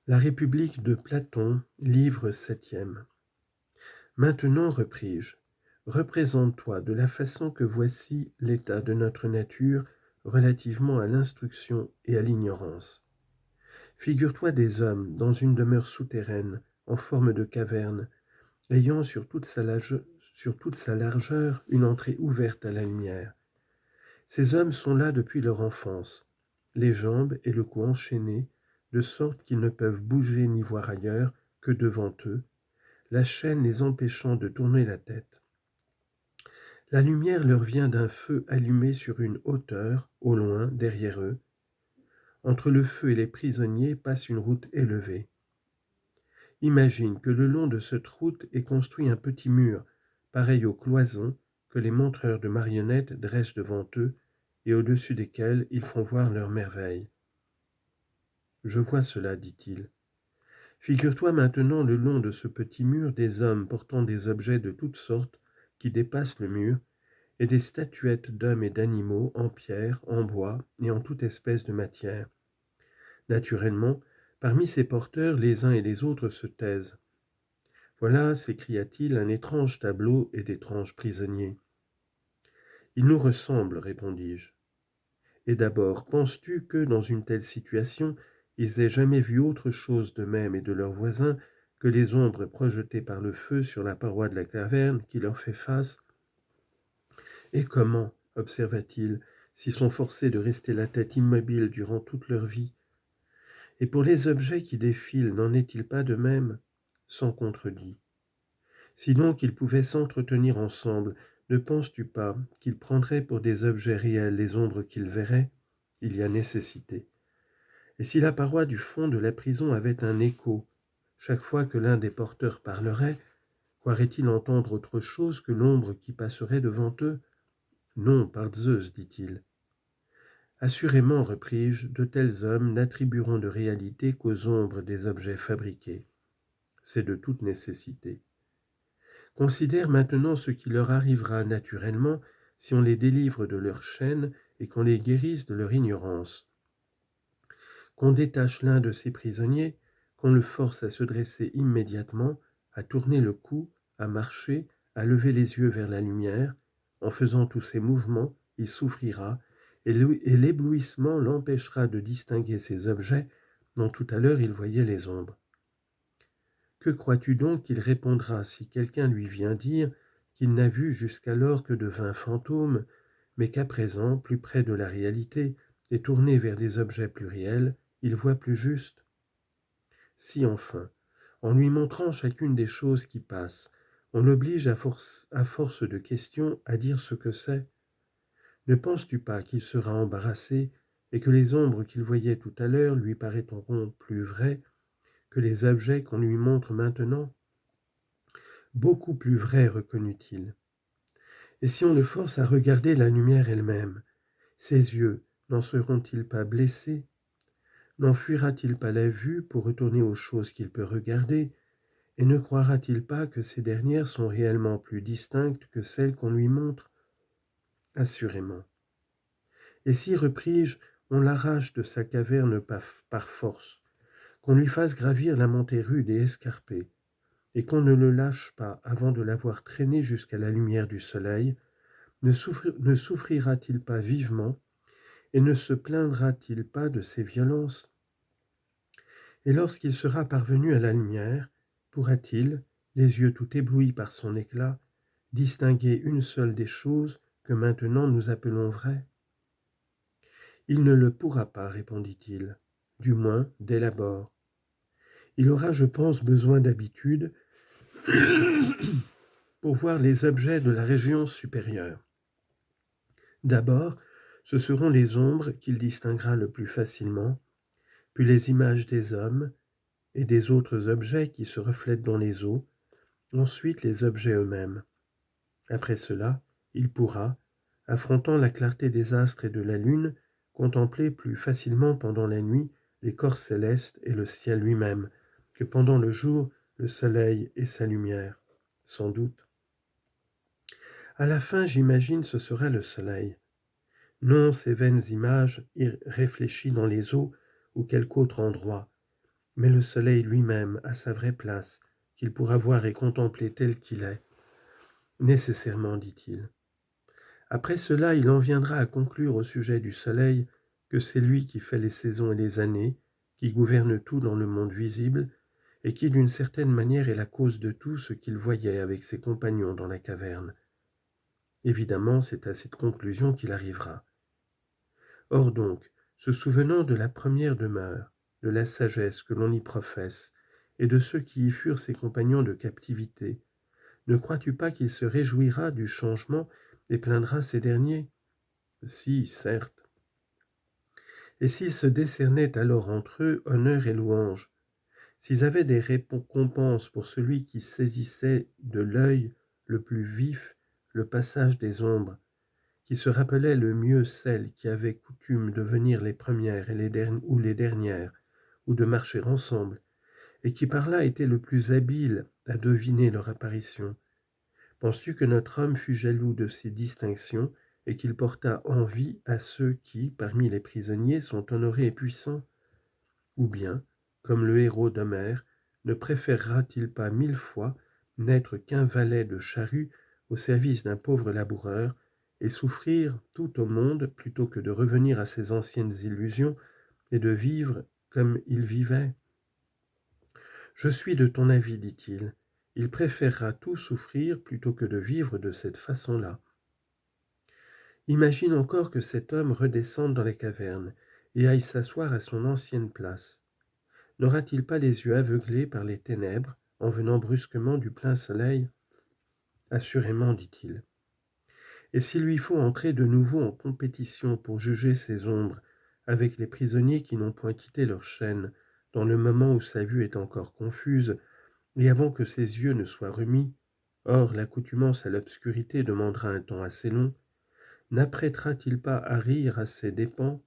La République de Platon, livre 7e. Maintenant, repris-je, représente-toi de la façon que voici l'état de notre nature relativement à l'instruction et à l'ignorance. Figure-toi des hommes dans une demeure souterraine, en forme de caverne, ayant sur toute sa largeur une entrée ouverte à la lumière. Ces hommes sont là depuis leur enfance, les jambes et le cou enchaînés, de sorte qu'ils ne peuvent bouger ni voir ailleurs que devant eux, la chaîne les empêchant de tourner la tête. La lumière leur vient d'un feu allumé sur une hauteur, au loin, derrière eux. Entre le feu et les prisonniers passe une route élevée. Imagine que le long de cette route est construit un petit mur, pareil aux cloisons que les montreurs de marionnettes dressent devant eux et au-dessus desquels ils font voir leurs merveilles. Je vois cela, dit-il. Figure-toi maintenant le long de ce petit mur des hommes portant des objets de toutes sortes qui dépassent le mur, et des statuettes d'hommes et d'animaux en pierre, en bois et en toute espèce de matière. Naturellement, parmi ces porteurs, les uns et les autres se taisent. Voilà, s'écria-t-il, un étrange tableau et d'étranges prisonniers. Ils nous ressemblent, répondis-je. Et d'abord, penses-tu que, dans une telle situation, ils aient jamais vu autre chose d'eux-mêmes et de leurs voisins que les ombres projetées par le feu sur la paroi de la caverne qui leur fait face? Et comment, observa-t-il, s'ils sont forcés de rester la tête immobile durant toute leur vie? Et pour les objets qui défilent, n'en est-il pas de même? Sans contredit. Si donc ils pouvaient s'entretenir ensemble, ne penses-tu pas qu'ils prendraient pour des objets réels les ombres qu'ils verraient? Il y a nécessité. Et si la paroi du fond de la prison avait un écho, chaque fois que l'un des porteurs parlerait, croirait-il entendre autre chose que l'ombre qui passerait devant eux? Non, par Zeus, dit-il. Assurément, repris-je, de tels hommes n'attribueront de réalité qu'aux ombres des objets fabriqués. C'est de toute nécessité. Considère maintenant ce qui leur arrivera naturellement si on les délivre de leur chaîne et qu'on les guérisse de leur ignorance. Qu'on détache l'un de ces prisonniers, qu'on le force à se dresser immédiatement, à tourner le cou, à marcher, à lever les yeux vers la lumière. En faisant tous ces mouvements, il souffrira, et l'éblouissement l'empêchera de distinguer ces objets dont tout à l'heure il voyait les ombres. Que crois-tu donc qu'il répondra si quelqu'un lui vient dire qu'il n'a vu jusqu'alors que de vains fantômes, mais qu'à présent, plus près de la réalité, et tourné vers des objets plus réels, il voit plus juste? Si enfin, en lui montrant chacune des choses qui passent, on l'oblige à force de questions à dire ce que c'est, ne penses-tu pas qu'il sera embarrassé et que les ombres qu'il voyait tout à l'heure lui paraîtront plus vraies que les objets qu'on lui montre maintenant? Beaucoup plus vraies, reconnut-il. Et si on le force à regarder la lumière elle-même, ses yeux n'en seront-ils pas blessés? N'enfuira-t-il pas la vue pour retourner aux choses qu'il peut regarder, et ne croira-t-il pas que ces dernières sont réellement plus distinctes que celles qu'on lui montre? Assurément. Et si, repris-je, on l'arrache de sa caverne par force, qu'on lui fasse gravir la montée rude et escarpée, et qu'on ne le lâche pas avant de l'avoir traîné jusqu'à la lumière du soleil, ne souffrira-t-il pas vivement, et ne se plaindra-t-il pas de ses violences? Et lorsqu'il sera parvenu à la lumière, pourra-t-il, les yeux tout éblouis par son éclat, distinguer une seule des choses que maintenant nous appelons vraies? Il ne le pourra pas, répondit-il, du moins dès l'abord. Il aura, je pense, besoin d'habitude pour voir les objets de la région supérieure. D'abord, ce seront les ombres qu'il distinguera le plus facilement, puis les images des hommes et des autres objets qui se reflètent dans les eaux, ensuite les objets eux-mêmes. Après cela, il pourra, affrontant la clarté des astres et de la lune, contempler plus facilement pendant la nuit les corps célestes et le ciel lui-même, que pendant le jour le soleil et sa lumière, sans doute. À la fin, j'imagine, ce sera le soleil. Non ces vaines images réfléchies dans les eaux ou quelque autre endroit, mais le soleil lui-même a sa vraie place, qu'il pourra voir et contempler tel qu'il est. Nécessairement, dit-il. Après cela, il en viendra à conclure au sujet du soleil que c'est lui qui fait les saisons et les années, qui gouverne tout dans le monde visible, et qui d'une certaine manière est la cause de tout ce qu'il voyait avec ses compagnons dans la caverne. Évidemment, c'est à cette conclusion qu'il arrivera. Or donc, se souvenant de la première demeure, de la sagesse que l'on y professe, et de ceux qui y furent ses compagnons de captivité, ne crois-tu pas qu'il se réjouira du changement et plaindra ces derniers? Si, certes. Et s'ils se décernaient alors entre eux honneur et louange, s'ils avaient des récompenses pour celui qui saisissait de l'œil le plus vif le passage des ombres, qui se rappelait le mieux celles qui avaient coutume de venir les premières et ou les dernières, ou de marcher ensemble, et qui par là étaient le plus habiles à deviner leur apparition, penses-tu que notre homme fut jaloux de ces distinctions et qu'il porta envie à ceux qui, parmi les prisonniers, sont honorés et puissants? Ou bien, comme le héros d'Homère, ne préférera-t-il pas 1000 fois n'être qu'un valet de charrue au service d'un pauvre laboureur et souffrir tout au monde plutôt que de revenir à ses anciennes illusions et de vivre comme il vivait? Je suis de ton avis, dit-il. Il préférera tout souffrir plutôt que de vivre de cette façon-là. Imagine encore que cet homme redescende dans les cavernes et aille s'asseoir à son ancienne place. N'aura-t-il pas les yeux aveuglés par les ténèbres en venant brusquement du plein soleil? Assurément, dit-il. Et s'il lui faut entrer de nouveau en compétition pour juger ses ombres avec les prisonniers qui n'ont point quitté leur chaîne, dans le moment où sa vue est encore confuse, et avant que ses yeux ne soient remis, or l'accoutumance à l'obscurité demandera un temps assez long, n'apprêtera-t-il pas à rire à ses dépens,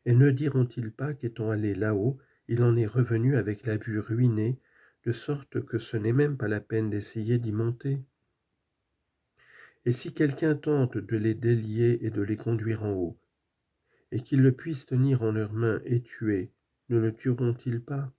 et ne diront-ils pas qu'étant allé là-haut, il en est revenu avec la vue ruinée, de sorte que ce n'est même pas la peine d'essayer d'y monter? Et si quelqu'un tente de les délier et de les conduire en haut, et qu'ils le puissent tenir en leurs mains et tuer, ne le tueront-ils pas?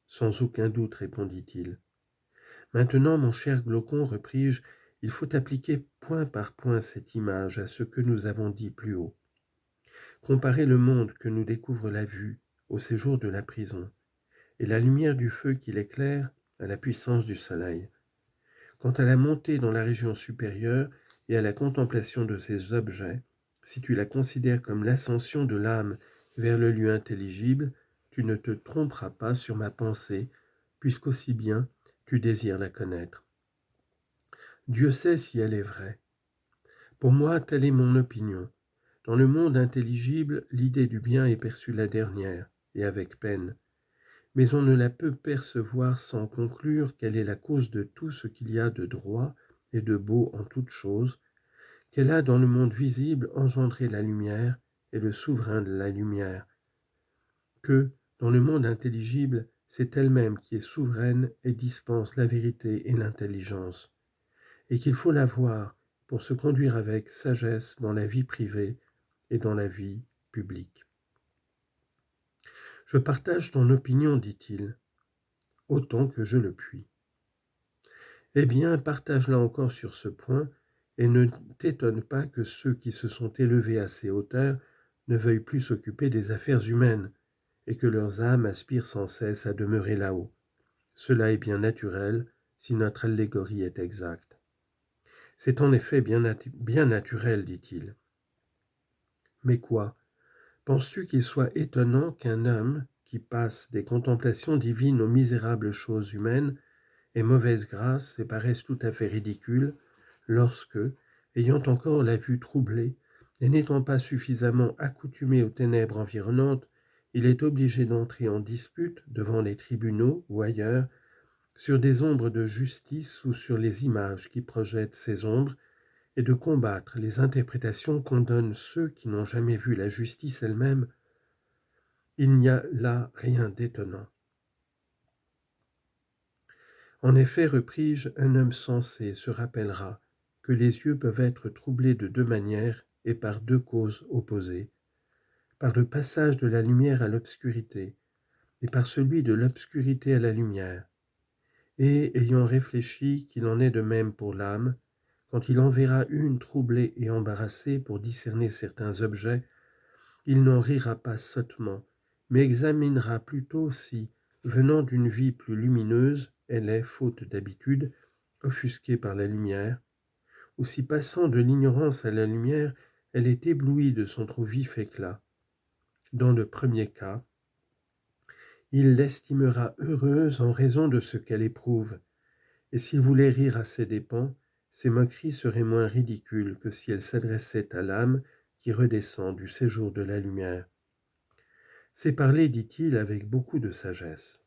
Sans aucun doute, répondit-il. Maintenant, mon cher Glaucon, repris-je, il faut appliquer point par point cette image à ce que nous avons dit plus haut. Comparer le monde que nous découvre la vue au séjour de la prison, et la lumière du feu qui l'éclaire à la puissance du soleil. Quant à la montée dans la région supérieure et à la contemplation de ces objets, si tu la considères comme l'ascension de l'âme vers le lieu intelligible, tu ne te tromperas pas sur ma pensée, puisqu'aussi bien tu désires la connaître. Dieu sait si elle est vraie. Pour moi, telle est mon opinion. Dans le monde intelligible, l'idée du bien est perçue la dernière, et avec peine. Mais on ne la peut percevoir sans conclure qu'elle est la cause de tout ce qu'il y a de droit et de beau en toutes choses, qu'elle a dans le monde visible engendré la lumière et le souverain de la lumière, que, dans le monde intelligible, c'est elle-même qui est souveraine et dispense la vérité et l'intelligence, et qu'il faut la voir pour se conduire avec sagesse dans la vie privée et dans la vie publique. Je partage ton opinion, dit-il, autant que je le puis. Eh bien, partage-la encore sur ce point, et ne t'étonne pas que ceux qui se sont élevés à ces hauteurs ne veuillent plus s'occuper des affaires humaines, et que leurs âmes aspirent sans cesse à demeurer là-haut. Cela est bien naturel, si notre allégorie est exacte. C'est en effet bien naturel, dit-il. Mais quoi? Penses-tu qu'il soit étonnant qu'un homme qui passe des contemplations divines aux misérables choses humaines ait mauvaise grâce et paraisse tout à fait ridicule lorsque, ayant encore la vue troublée et n'étant pas suffisamment accoutumé aux ténèbres environnantes, il est obligé d'entrer en dispute devant les tribunaux ou ailleurs sur des ombres de justice ou sur les images qui projettent ces ombres, et de combattre les interprétations qu'en donnent ceux qui n'ont jamais vu la justice elle-même. Il n'y a là rien d'étonnant. En effet, repris-je, un homme sensé se rappellera que les yeux peuvent être troublés de deux manières et par deux causes opposées, par le passage de la lumière à l'obscurité, et par celui de l'obscurité à la lumière. Et, ayant réfléchi qu'il en est de même pour l'âme, quand il en verra une troublée et embarrassée pour discerner certains objets, il n'en rira pas sottement, mais examinera plutôt si, venant d'une vie plus lumineuse, elle est, faute d'habitude, offusquée par la lumière, ou si passant de l'ignorance à la lumière, elle est éblouie de son trop vif éclat. Dans le premier cas, il l'estimera heureuse en raison de ce qu'elle éprouve, et s'il voulait rire à ses dépens, ses moqueries seraient moins ridicules que si elles s'adressaient à l'âme qui redescend du séjour de la lumière. C'est parler, dit-il, avec beaucoup de sagesse.